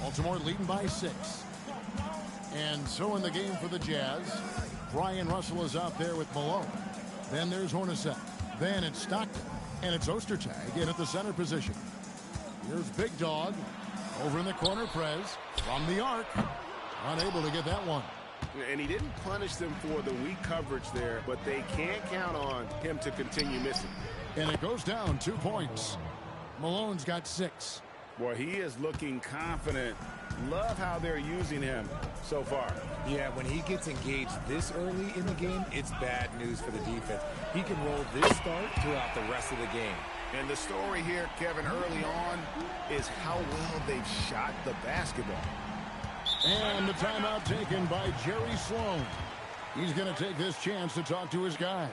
Baltimore leading by 6. And so in the game for the Jazz, Brian Russell is out there with Malone. Then there's Hornacek. Then it's Stockton. And it's Ostertag in at the center position. Here's Big Dog. Over in the corner, Prez. From the arc. Unable to get that one. And he didn't punish them for the weak coverage there, but they can't count on him to continue missing. And it goes down 2 points. Malone's got 6. Boy, he is looking confident. Love how they're using him so far. Yeah, when he gets engaged this early in the game, it's bad news for the defense. He can roll this start throughout the rest of the game. And the story here, Kevin, early on is how well they've shot the basketball. And the timeout taken by Jerry Sloan. He's going to take this chance to talk to his guys.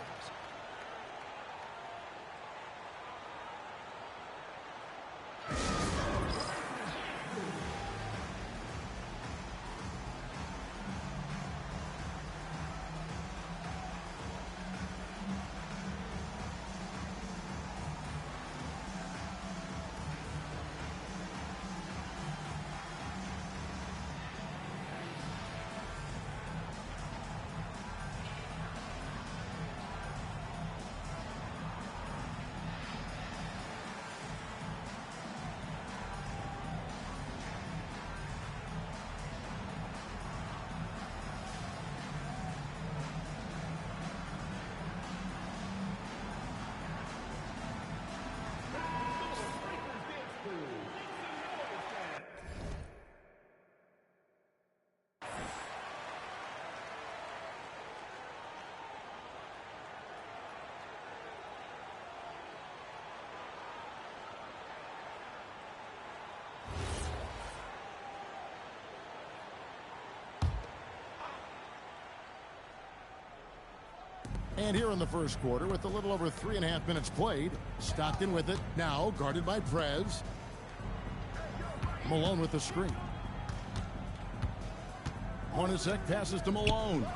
And here in the first quarter, with a little over 3.5 minutes played, Stockton with it, now guarded by Prez. Malone with the screen. Hornacek passes to Malone.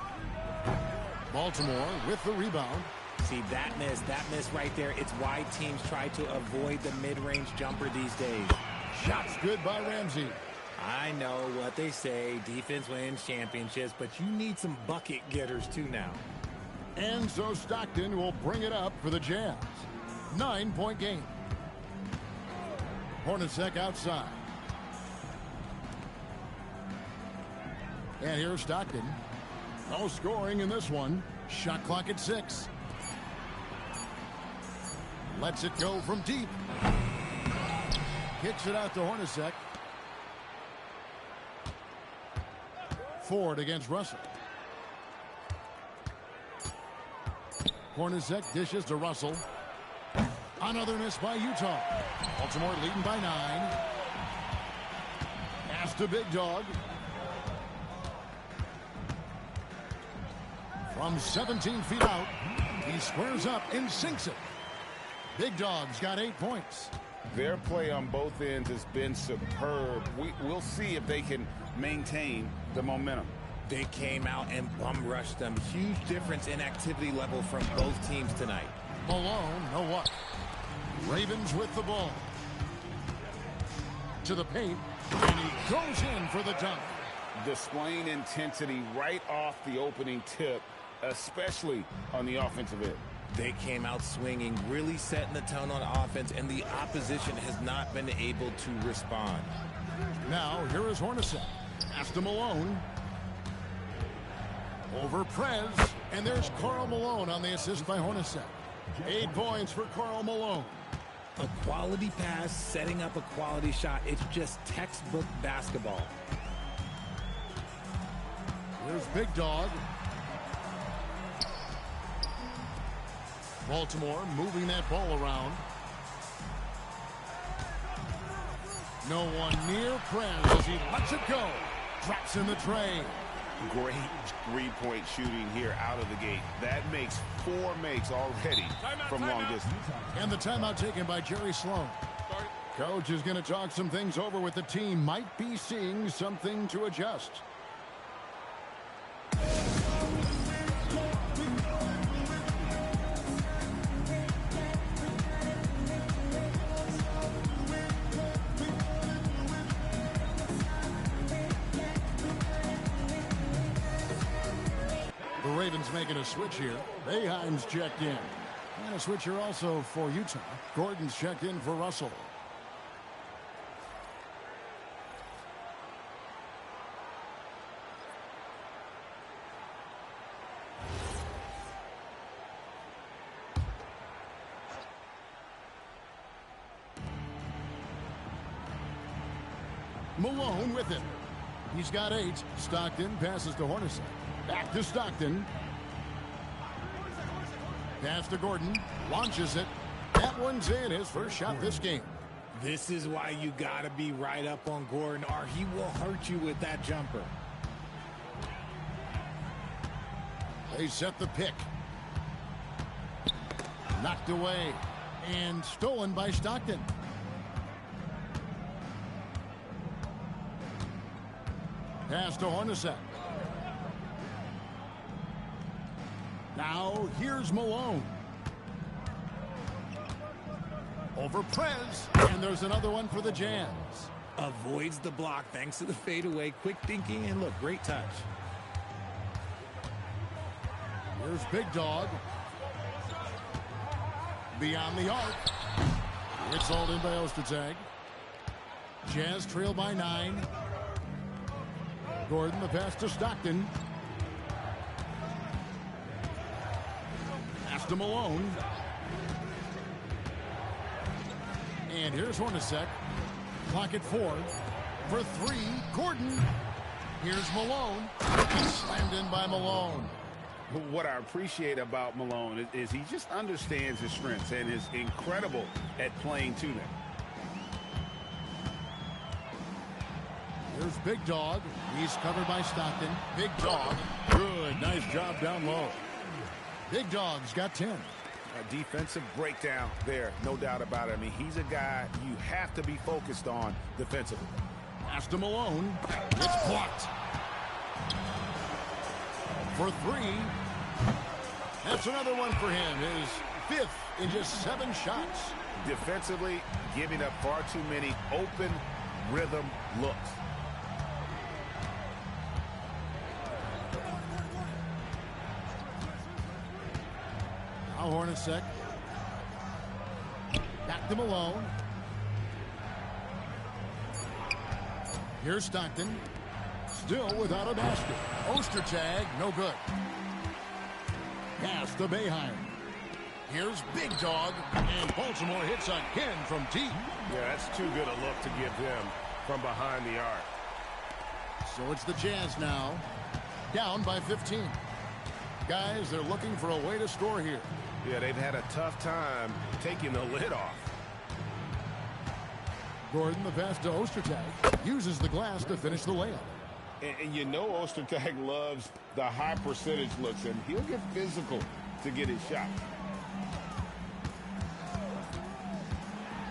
Baltimore with the rebound. See, that miss right there, it's why teams try to avoid the mid-range jumper these days. Shots good by Ramsey. I know what they say, defense wins championships, but you need some bucket getters too now. And so Stockton will bring it up for the Jazz. 9-point game. Hornacek outside. And here's Stockton. No scoring in this one. Shot clock at 6. Lets it go from deep. Kicks it out to Hornacek. Ford against Russell. Hornacek dishes to Russell. Another miss by Utah. Baltimore leading by 9. Pass to Big Dog. From 17 feet out, he squares up and sinks it. Big Dog's got 8 points. Their play on both ends has been superb. We'll see if they can maintain the momentum. They came out and bum rushed them. Huge difference in activity level from both teams tonight. Malone, no what? Ravens with the ball. To the paint, and he goes in for the dunk. Displaying intensity right off the opening tip, especially on the offensive end. They came out swinging, really setting the tone on offense, and the opposition has not been able to respond. Now, here is Hornacek. Pass to Malone. Over Prez, and there's Karl Malone on the assist by Hornacek. 8 points for Karl Malone. A quality pass, setting up a quality shot. It's just textbook basketball. Here's Big Dog. Baltimore moving that ball around. No one near Prez as he lets it go. Drops in the tray. Great three-point shooting here out of the gate. That makes 4 makes already from long distance. And the timeout taken by Jerry Sloan. Coach is going to talk some things over with the team. Might be seeing something to adjust. Ravens making a switch here. Boeheim's checked in. And a switch here also for Utah. Gordon's checked in for Russell. Malone with it. He's got 8. Stockton passes to Hornacek. Back to Stockton. Pass to Gordon. Launches it. That one's in. His first shot this game. This is why you got to be right up on Gordon, or he will hurt you with that jumper. They set the pick. Knocked away. And stolen by Stockton. Pass to Hornacek. Now here's Malone. Over Prez. And there's another one for the Jazz. Avoids the block thanks to the fadeaway. Quick thinking, and look, great touch. Here's Big Dog. Beyond the arc. It's hauled in by Ostertag. Jazz trail by 9. Gordon, the pass to Stockton. Pass to Malone. And here's Hornacek. Clock at 4. For 3, Gordon. Here's Malone. Slammed in by Malone. What I appreciate about Malone is he just understands his strengths and is incredible at playing to them. Here's Big Dog. He's covered by Stockton. Big Dog. Good. Nice job down low. Big Dog's got 10. A defensive breakdown there, no doubt about it. I mean, he's a guy you have to be focused on defensively. Pass to Malone. It's blocked. For 3. That's another one for him. His 5th in just 7 shots. Defensively, giving up far too many open rhythm looks. Now Hornacek. Back to Malone. Here's Stockton. Still without a basket. Ostertag, no good. Pass to Boeheim. Here's Big Dog. And Baltimore hits again from deep. Yeah, that's too good a look to give them from behind the arc. So it's the Jazz now. Down by 15. Guys, they're looking for a way to score here. Yeah, they've had a tough time taking the lid off. Gordon, the pass to Ostertag. Uses the glass to finish the layup. And you know Ostertag loves the high percentage looks, and he'll get physical to get his shot.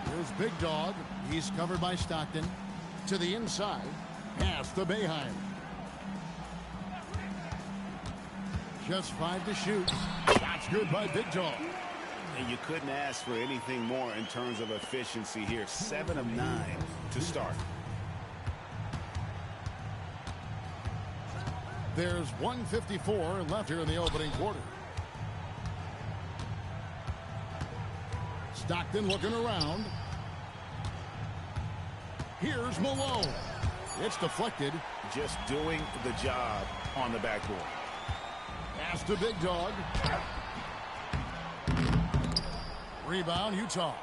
Here's Big Dog. He's covered by Stockton. To the inside. Pass to Boeheim. Just 5 to shoot. That's good by Big Dog. And you couldn't ask for anything more in terms of efficiency here. 7 of 9 to start. There's 1:54 left here in the opening quarter. Stockton looking around. Here's Malone. It's deflected. Just doing the job on the backboard. Pass to Big Dog. Rebound, Utah.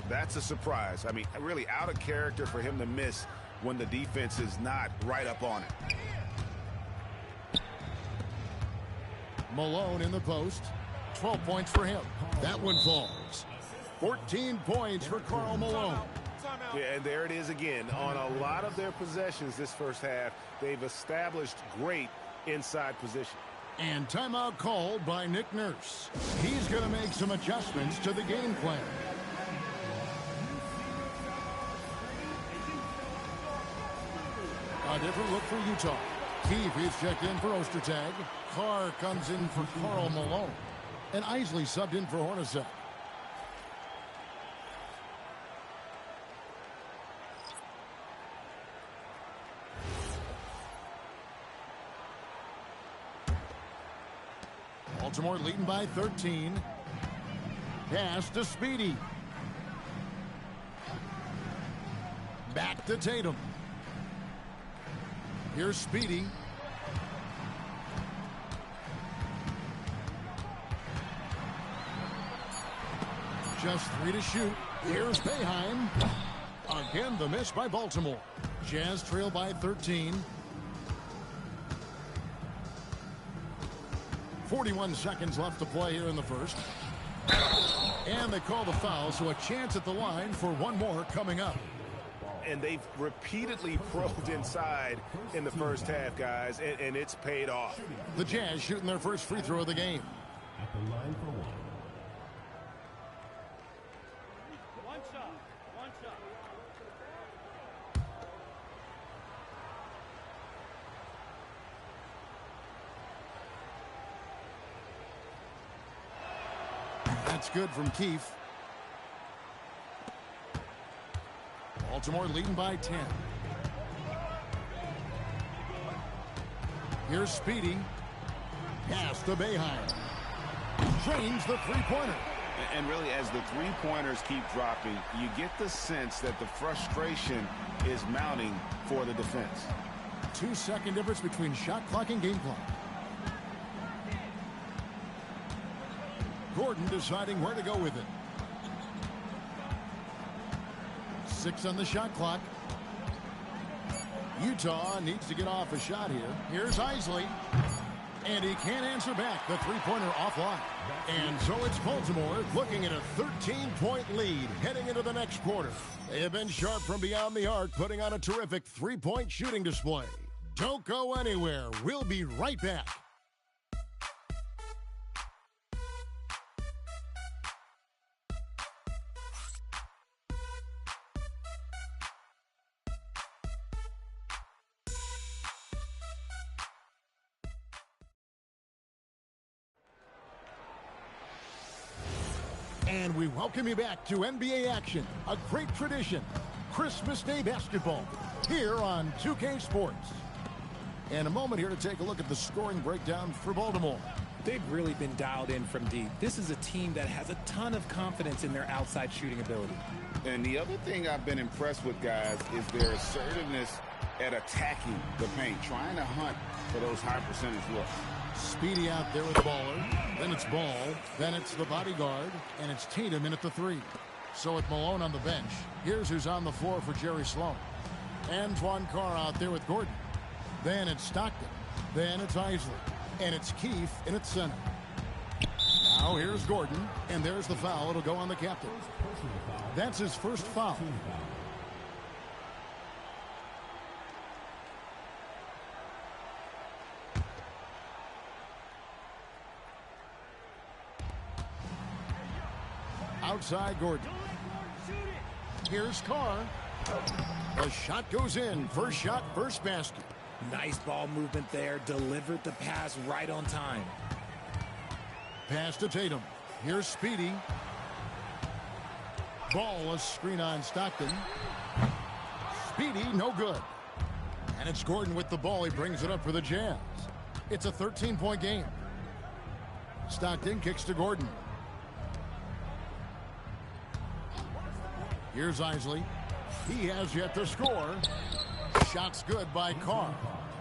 That's a surprise. I mean, really out of character for him to miss when the defense is not right up on it. Malone in the post. 12 points for him. That one falls. 14 points for Karl Malone. Yeah, and there it is again. On a lot of their possessions this first half, they've established great inside position. And timeout called by Nick Nurse. He's going to make some adjustments to the game plan. A different look for Utah. Keefe is checked in for Ostertag. Carr comes in for Karl Malone. And Isley subbed in for Hornacek. Baltimore leading by 13. Pass to Speedy. Back to Tatum. Here's Speedy. Just 3 to shoot. Here's Boeheim. Again, the miss by Baltimore. Jazz trail by 13. 41 seconds left to play here in the first. And they call the foul, so a chance at the line for one more coming up. And they've repeatedly probed inside in the first half, guys, and it's paid off. The Jazz shooting their first free throw of the game. At the line for one. One shot. That's good from Keefe. Baltimore leading by 10. Here's Speedy. Pass to Boeheim. Drains the three-pointer. And really, as the three-pointers keep dropping, you get the sense that the frustration is mounting for the defense. 2-second difference between shot clock and game clock. Gordon deciding where to go with it. 6 on the shot clock. Utah needs to get off a shot here. Here's Isley. And he can't answer back. The three-pointer offline. And so it's Baltimore looking at a 13-point lead heading into the next quarter. They have been sharp from beyond the arc, putting on a terrific three-point shooting display. Don't go anywhere. We'll be right back. And we welcome you back to NBA action, a great tradition, Christmas Day basketball, here on 2K Sports. And a moment here to take a look at the scoring breakdown for Baltimore. They've really been dialed in from deep. This is a team that has a ton of confidence in their outside shooting ability. And the other thing I've been impressed with, guys, is their assertiveness at attacking the paint, trying to hunt for those high percentage looks. Speedy out there with Baller. Then it's Ball. Then it's the bodyguard. And it's Tatum in at the 3. So with Malone on the bench, here's who's on the floor for Jerry Sloan. Antoine Carr out there with Gordon. Then it's Stockton. Then it's Isley. And it's Keefe in its center. Now here's Gordon. And there's the foul. It'll go on the captain. That's his first foul. Outside Gordon. Here's Carr. The shot goes in. First shot, first basket. Nice ball movement there. Delivered the pass right on time. Pass to Tatum. Here's Speedy. Ball, a screen on Stockton. Speedy, no good. And it's Gordon with the ball. He brings it up for the Jazz. It's a 13-point game. Stockton kicks to Gordon. Here's Isley. He has yet to score. Shot's good by Carr.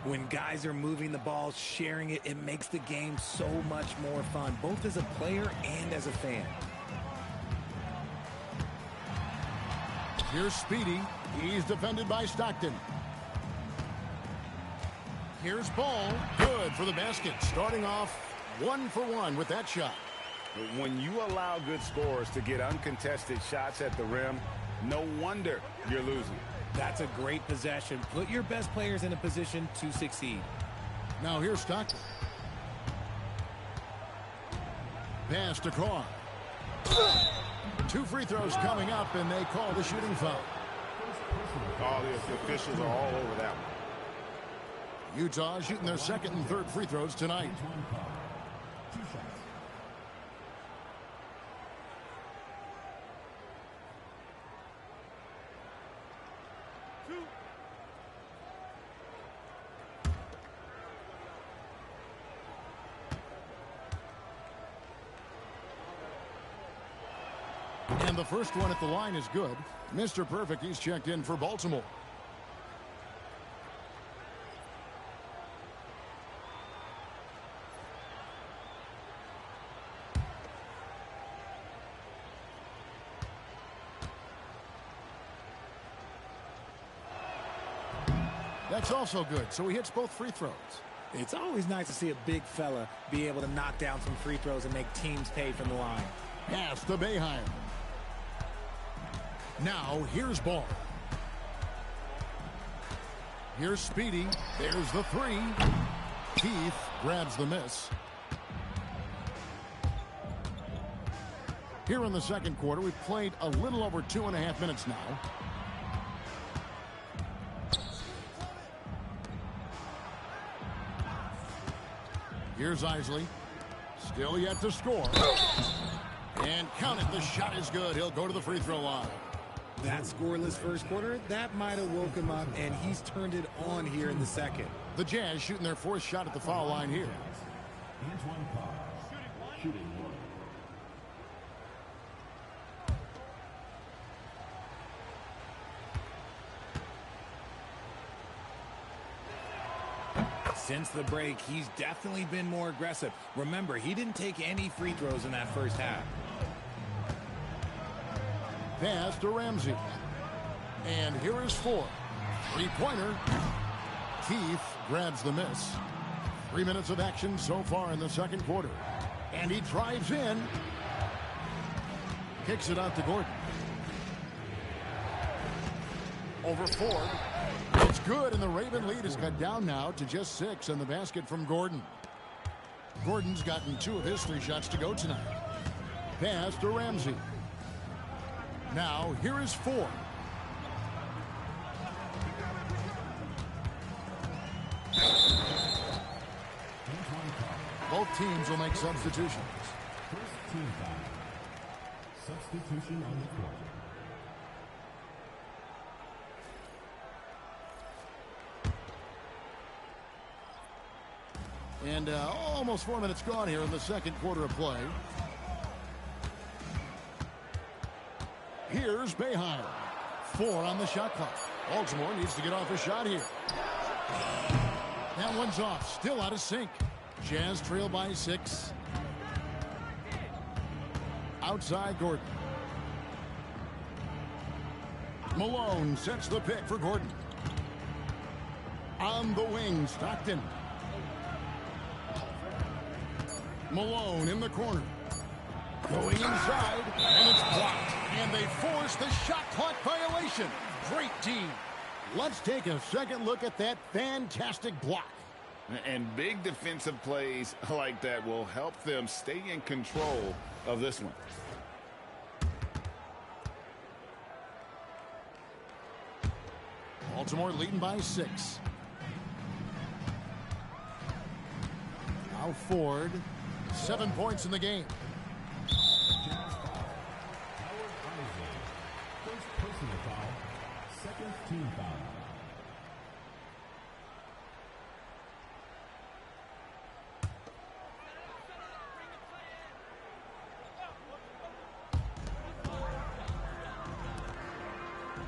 When guys are moving the ball, sharing it, it makes the game so much more fun, both as a player and as a fan. Here's Speedy. He's defended by Stockton. Here's Ball. Good for the basket. Starting off 1 for 1 with that shot. When you allow good scorers to get uncontested shots at the rim, no wonder you're losing. That's a great possession. Put your best players in a position to succeed. Now here's Stockton. Pass to Carr. 2 free throws coming up, and they call the shooting foul. All the officials are all over that one. Utah shooting their second and third free throws tonight. And the first one at the line is good. Mr. Perfect, he's checked in for Baltimore. That's also good, so he hits both free throws. It's always nice to see a big fella be able to knock down some free throws and make teams pay from the line. Pass to Boeheim. Now, here's Ball. Here's Speedy. There's the three. Keith grabs the miss. Here in the second quarter, we've played a little over 2.5 minutes now. Here's Isley. Still yet to score. And count it, the shot is good. He'll go to the free throw line. That scoreless first quarter, that might have woke him up, and he's turned it on here in the second. The Jazz shooting their fourth shot at the foul line here. Antoine Carr, shooting one. Since the break, he's definitely been more aggressive. Remember, he didn't take any free throws in that first half. Pass to Ramsey. And here is four. Three-pointer. Keith grabs the miss. 3 minutes of action so far in the second quarter. And he drives in. Kicks it out to Gordon. Over four. It's good, and the Raven lead is cut down now to just 6 in the basket from Gordon. Gordon's gotten 2 of his 3 shots to go tonight. Pass to Ramsey. Now, here is 4. Both teams will make substitutions. First team foul. Substitution on the court. And almost 4 minutes gone here in the second quarter of play. Here's Boeheim. 4 on the shot clock. Baltimore needs to get off a shot here. That one's off. Still out of sync. Jazz trail by 6. Outside Gordon. Malone sets the pick for Gordon. On the wing, Stockton. Malone in the corner. Going inside, and it's blocked. And they force the shot clock violation. Great D. Let's take a second look at that fantastic block. And big defensive plays like that will help them stay in control of this one. Baltimore leading by 6. Now Ford. 7 points in the game. Jazz foul. Howard Isley. First personal foul. Second team foul.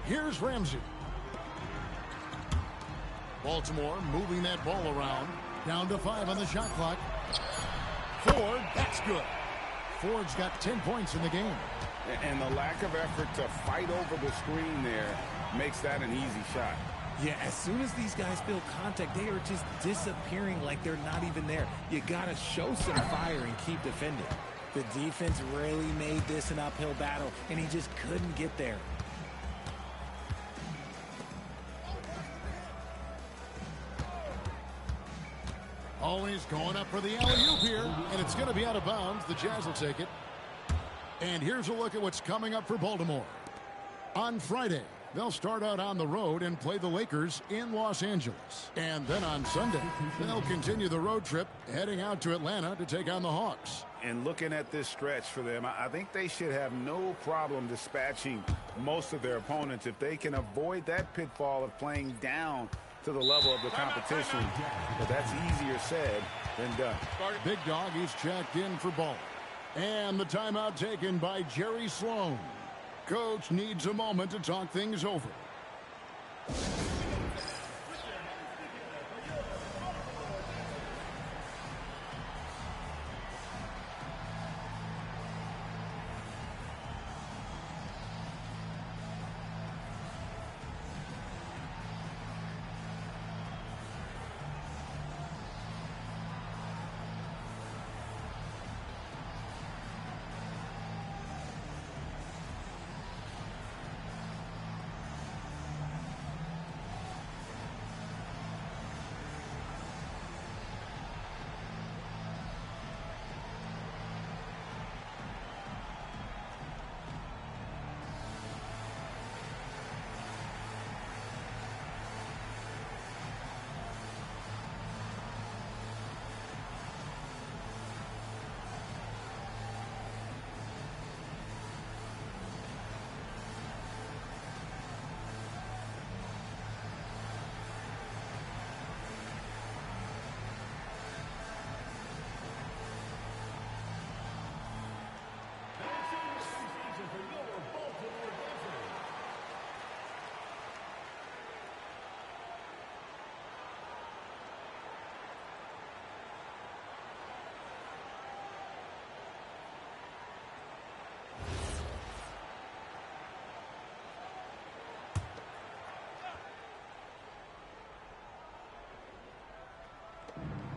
Here's Ramsey. Baltimore moving that ball around. Down to 5 on the shot clock. Ford, that's good. Ford's got 10 points in the game. And the lack of effort to fight over the screen there makes that an easy shot. Yeah, as soon as these guys feel contact, they are just disappearing like they're not even there. You got to show some fire and keep defending. The defense really made this an uphill battle, and he just couldn't get there. Always going up for the alley-oop here, and it's going to be out of bounds. The Jazz will take it. And here's a look at what's coming up for Baltimore. On Friday, they'll start out on the road and play the Lakers in Los Angeles. And then on Sunday, they'll continue the road trip, heading out to Atlanta to take on the Hawks. And looking at this stretch for them, I think they should have no problem dispatching most of their opponents if they can avoid that pitfall of playing down to the level of the competition. But that's easier said than done. Big Dog, he's checked in for Ball. And the timeout taken by Jerry Sloan. Coach needs a moment to talk things over.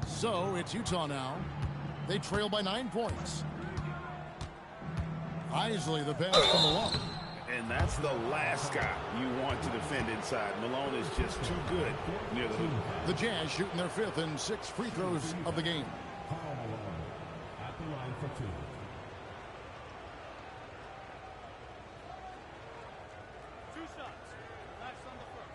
So it's Utah now. They trail by 9 points. Isley the pass from Malone. And that's the last guy you want to defend inside. Malone is just too good near the hoop. The Jazz shooting their 5th and 6th free throws of the game. Karl Malone at the line for 2. Two shots. Last on the first.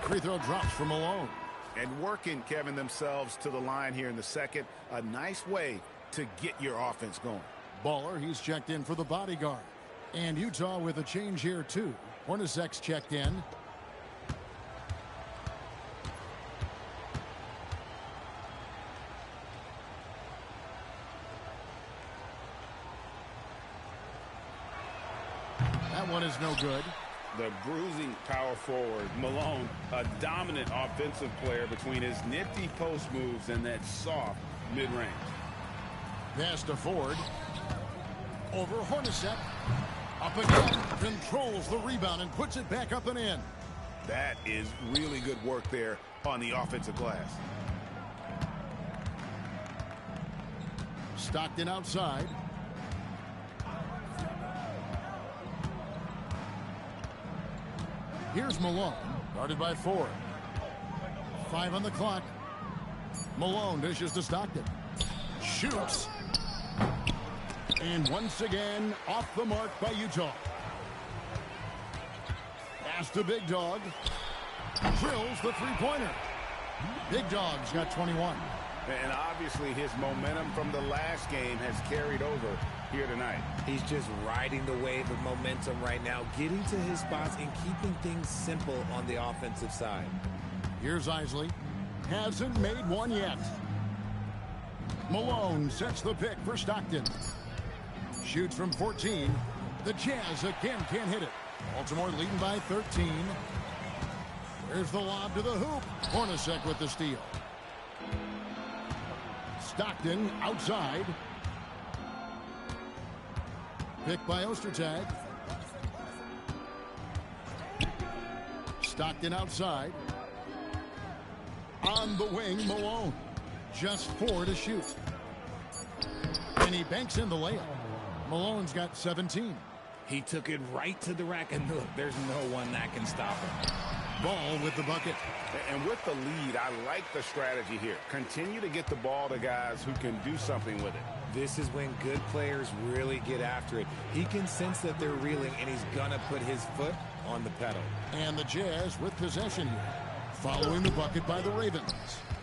Free throw drops for Malone. And working, Kevin, themselves to the line here in the second. A nice way to get your offense going. Baller, he's checked in for the bodyguard. And Utah with a change here, too. Hornacek's checked in. That one is no good. The bruising power forward, Malone, a dominant offensive player between his nifty post moves and that soft mid-range. Pass to Ford. Over Hornacek. Up again. Controls the rebound and puts it back up and in. That is really good work there on the offensive glass. Stockton outside. Here's Malone, guarded by Ford. 5 on the clock. Malone dishes to Stockton. Shoots. And once again, off the mark by Utah. Pass to Big Dog. Drills the three-pointer. Big Dog's got 21. And obviously his momentum from the last game has carried over here tonight. He's just riding the wave of momentum right now, getting to his spots and keeping things simple on the offensive side. Here's Isley. Hasn't made one yet. Malone sets the pick for Stockton. Shoots from 14. The Jazz again can't hit it. Baltimore leading by 13. There's the lob to the hoop. Hornacek with the steal. Stockton outside. Picked by Ostertag. Stockton outside. On the wing, Malone. Just 4 to shoot. And he banks in the layup. Malone's got 17. He took it right to the rack, and look, there's no one that can stop him. Ball with the bucket. And with the lead, I like the strategy here. Continue to get the ball to guys who can do something with it. This is when good players really get after it. He can sense that they're reeling, and he's going to put his foot on the pedal. And the Jazz with possession here, following the bucket by the Ravens.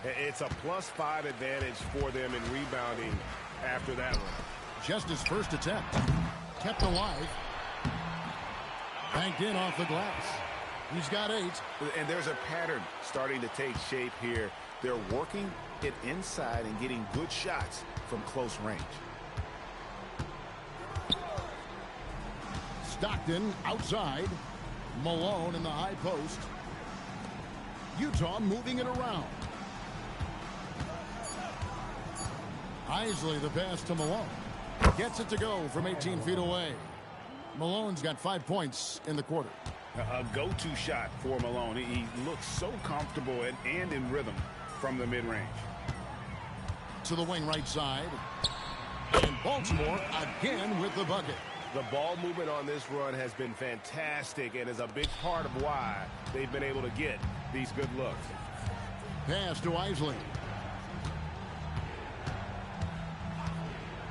It's a +5 advantage for them in rebounding after that one. Just his first attempt. Kept alive. Banked in off the glass. He's got 8. And there's a pattern starting to take shape here. They're working it inside and getting good shots from close range. Stockton outside. Malone in the high post. Utah moving it around. Isley the pass to Malone. Gets it to go from 18 feet away. Malone's got 5 points in the quarter. A go-to shot for Malone. He looks so comfortable and in rhythm from the mid-range. To the wing right side. And Baltimore again with the bucket. The ball movement on this run has been fantastic and is a big part of why they've been able to get these good looks. Pass to Isley.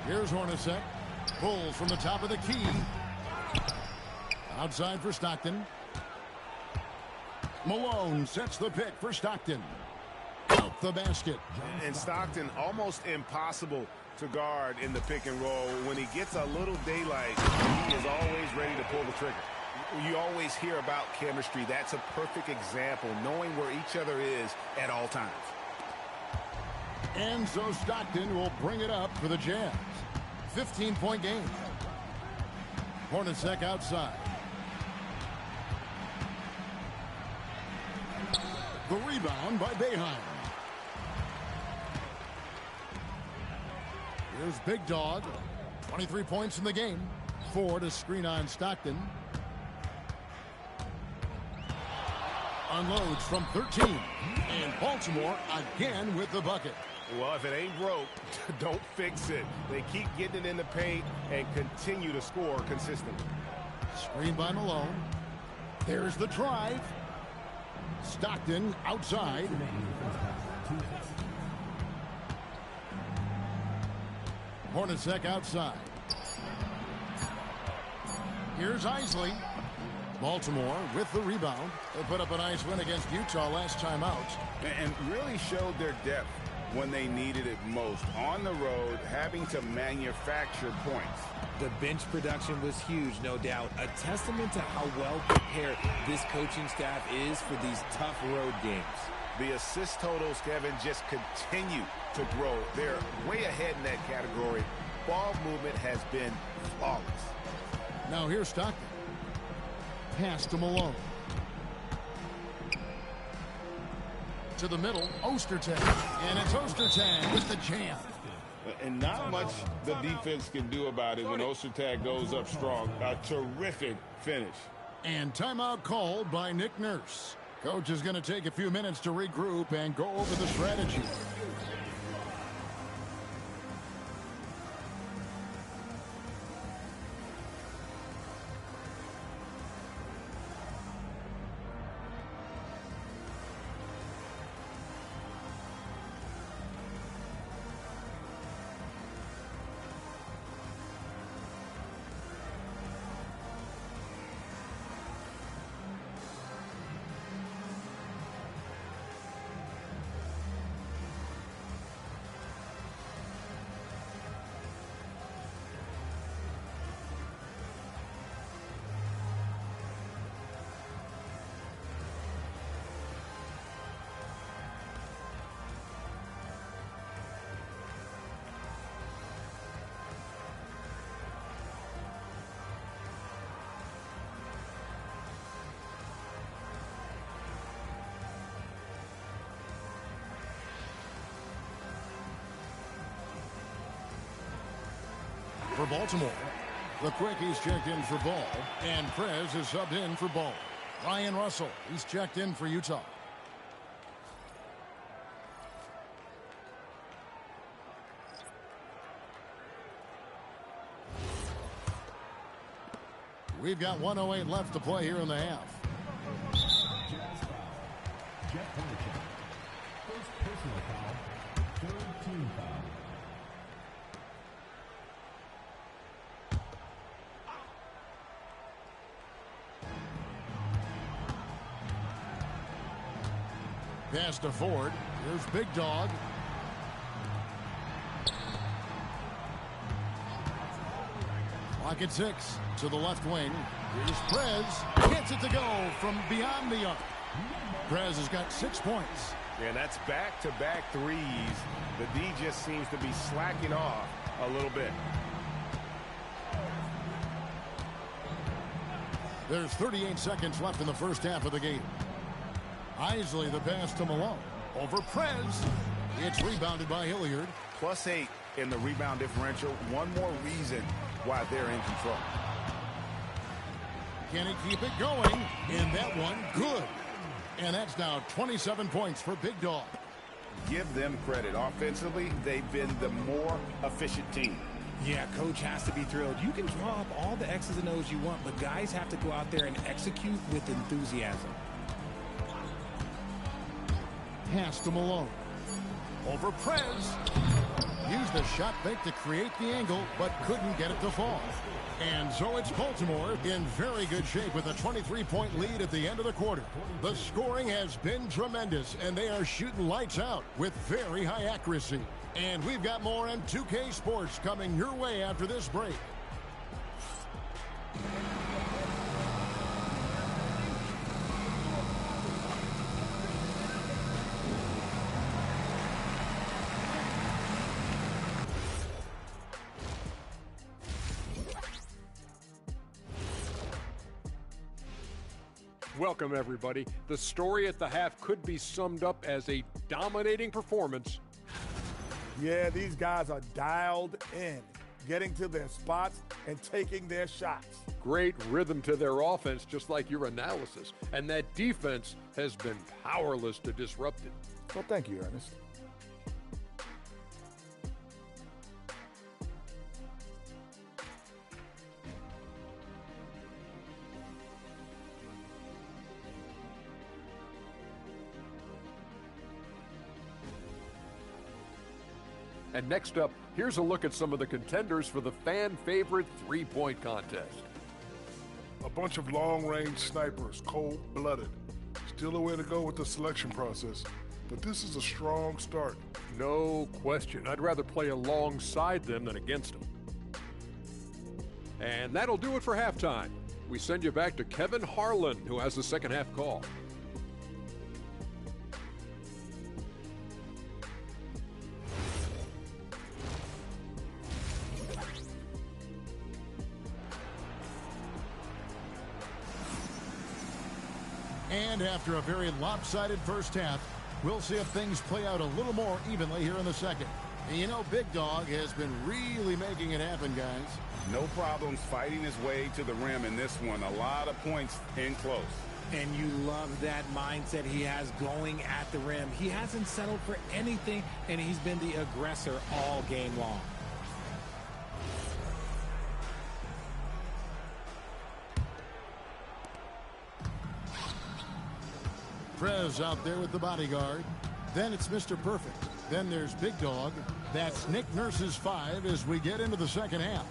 Here's Hornacek. Pulls from the top of the key. Outside for Stockton. Malone sets the pick for Stockton. Out the basket. And Stockton almost impossible to guard in the pick and roll. When he gets a little daylight, he is always ready to pull the trigger. You always hear about chemistry. That's a perfect example, knowing where each other is at all times. And so Stockton will bring it up for the Jazz. 15-point game. Hornacek outside. The rebound by Boeheim. Here's Big Dog. 23 points in the game. 4 to screen on Stockton. Unloads from 13. And Baltimore again with the bucket. Well, if it ain't broke, don't fix it. They keep getting it in the paint and continue to score consistently. Screen by Malone. There's the drive. Stockton outside. Hornacek outside. Here's Isley. Baltimore with the rebound. They put up a nice win against Utah last time out. And really showed their depth when they needed it most. On the road, having to manufacture points. The bench production was huge, no doubt. A testament to how well prepared this coaching staff is for these tough road games. The assist totals, Kevin, just continue to grow. They're way ahead in that category. Ball movement has been flawless. Now here's Stockton. Pass to Malone. To the middle, Ostertag. And it's Ostertag with the jam. And not much the defense can do about it when Ostertag goes up strong. A terrific finish. And timeout called by Nick Nurse. Coach is going to take a few minutes to regroup and go over the strategy. For Baltimore, the Quickies checked in for Ball, and Prez is subbed in for Ball. Ryan Russell, he's checked in for Utah. We've got 1:08 left to play here in the half. First personal foul, third team foul. Pass to Ford. Here's Big Dog. Clock at 6 to the left wing. Here's Prez. Gets it to go from beyond the arc. Prez has got 6 points. And that's back-to-back threes. The D just seems to be slacking off a little bit. There's 38 seconds left in the first half of the game. Isley the pass to Malone. Over Prez. It's rebounded by Hilliard. +8 in the rebound differential. One more reason why they're in control. Can he keep it going? And that one, good. And that's now 27 points for Big Dog. Give them credit. Offensively, they've been the more efficient team. Yeah, coach has to be thrilled. You can draw up all the X's and O's you want, but guys have to go out there and execute with enthusiasm. Pass to Malone. Over Prez. Used the shot fake to create the angle, but couldn't get it to fall. And so it's Baltimore in very good shape with a 23-point lead at the end of the quarter. The scoring has been tremendous, and they are shooting lights out with very high accuracy. And we've got more on 2K Sports coming your way after this break. Welcome, everybody. The story at the half could be summed up as a dominating performance. Yeah, these guys are dialed in, getting to their spots and taking their shots. Great rhythm to their offense, just like your analysis. And that defense has been powerless to disrupt it. Well, thank you, Ernest. And next up, here's a look at some of the contenders for the fan-favorite three-point contest. A bunch of long-range snipers, cold-blooded. Still a way to go with the selection process, but this is a strong start. No question. I'd rather play alongside them than against them. And that'll do it for halftime. We send you back to Kevin Harlan, who has the second half call. And after a very lopsided first half, we'll see if things play out a little more evenly here in the second. And you know, Big Dog has been really making it happen, guys. No problems fighting his way to the rim in this one. A lot of points in close. And you love that mindset he has going at the rim. He hasn't settled for anything, and he's been the aggressor all game long. Prez out there with the bodyguard. Then it's Mr. Perfect. Then there's Big Dog. That's Nick Nurse's 5 as we get into the second half.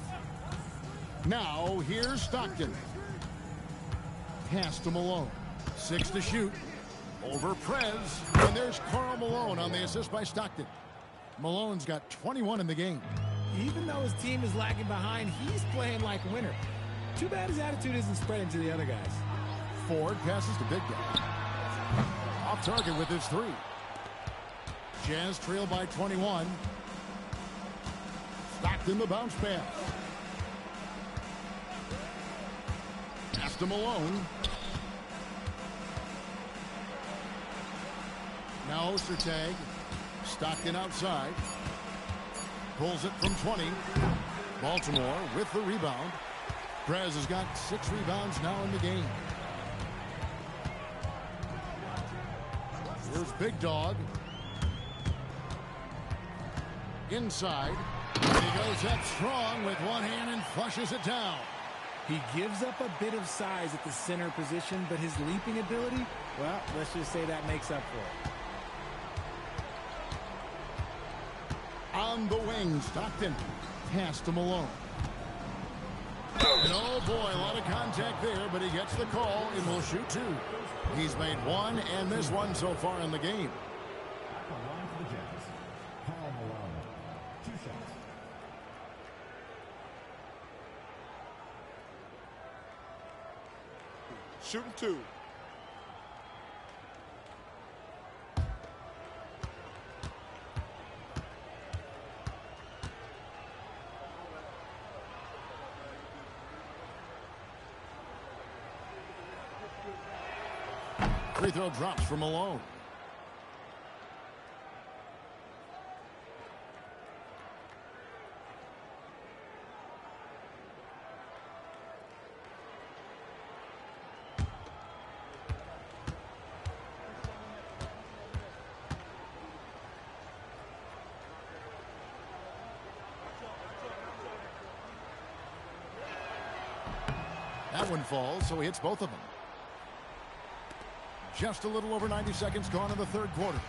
Now, here's Stockton. Pass to Malone. 6 to shoot. Over Prez. And there's Karl Malone on the assist by Stockton. Malone's got 21 in the game. Even though his team is lagging behind, he's playing like a winner. Too bad his attitude isn't spreading to the other guys. Ford passes to Big Dog. Off target with his 3. Jazz trail by 21. Stockton the bounce pass. Pass to Malone. Now Ostertag. Stockton outside. Pulls it from 20. Baltimore with the rebound. Prez has got 6 rebounds now in the game. Here's Big Dog. Inside. He goes up strong with one hand and flushes it down. He gives up a bit of size at the center position, but his leaping ability, well, let's just say that makes up for it. On the wing, Stockton. Pass to Malone. And oh boy, a lot of contact there, but he gets the call and will shoot 2. He's made 1 and missed 1 so far in the game. Back on line for the Jazz. Karl Malone. 2 shots. Shooting 2. Free throw drops for Malone. That one falls, so he hits both of them. Just a little over 90 seconds gone in the third quarter.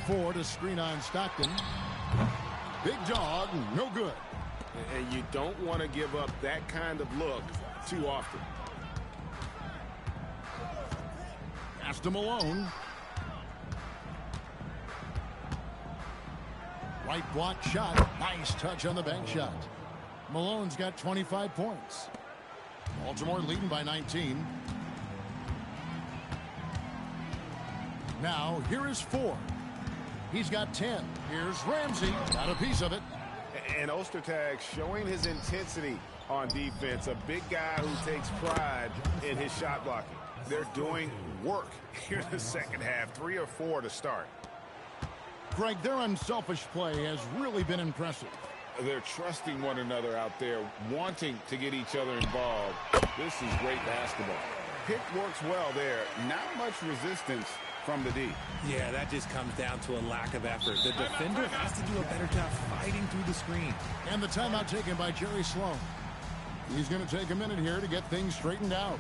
Ford to screen on Stockton. Big dog, no good. And you don't want to give up that kind of look too often. Pass to Malone. Right block shot. Nice touch on the bank shot. Malone's got 25 points. Baltimore leading by 19. Now, here is Ford. He's got 10. Here's Ramsey. Got a piece of it. And Ostertag showing his intensity on defense. A big guy who takes pride in his shot blocking. They're doing work here in the second half. 3 or 4 to start. Greg, their unselfish play has really been impressive. They're trusting one another out there, wanting to get each other involved. This is great basketball. Pick works well there. Not much resistance from the D. Yeah, that just comes down to a lack of effort. The defender has to do a better job fighting through the screen. And the timeout taken by Jerry Sloan. He's going to take a minute here to get things straightened out.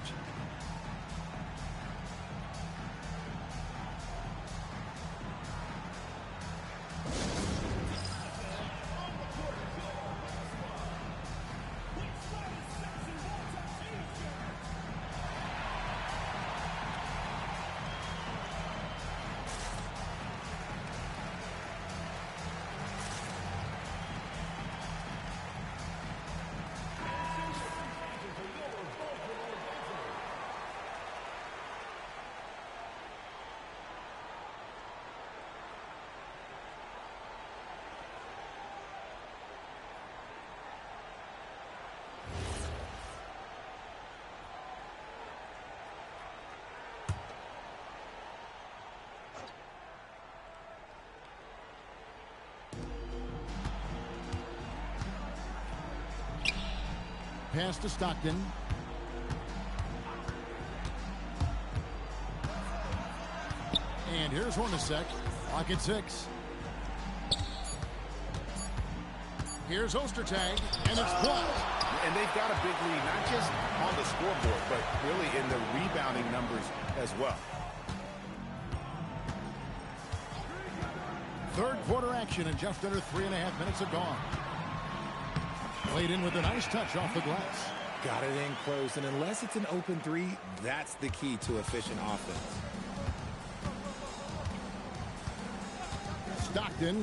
Pass to Stockton. And here's Hornacek. Clock at 6. Here's Ostertag, and it's blocked. And they've got a big lead, not just on the scoreboard, but really in the rebounding numbers as well. Third quarter action, and just under 3.5 minutes have gone. Played in with a nice touch off the glass. Got it in close, and unless it's an open 3, that's the key to efficient offense. Stockton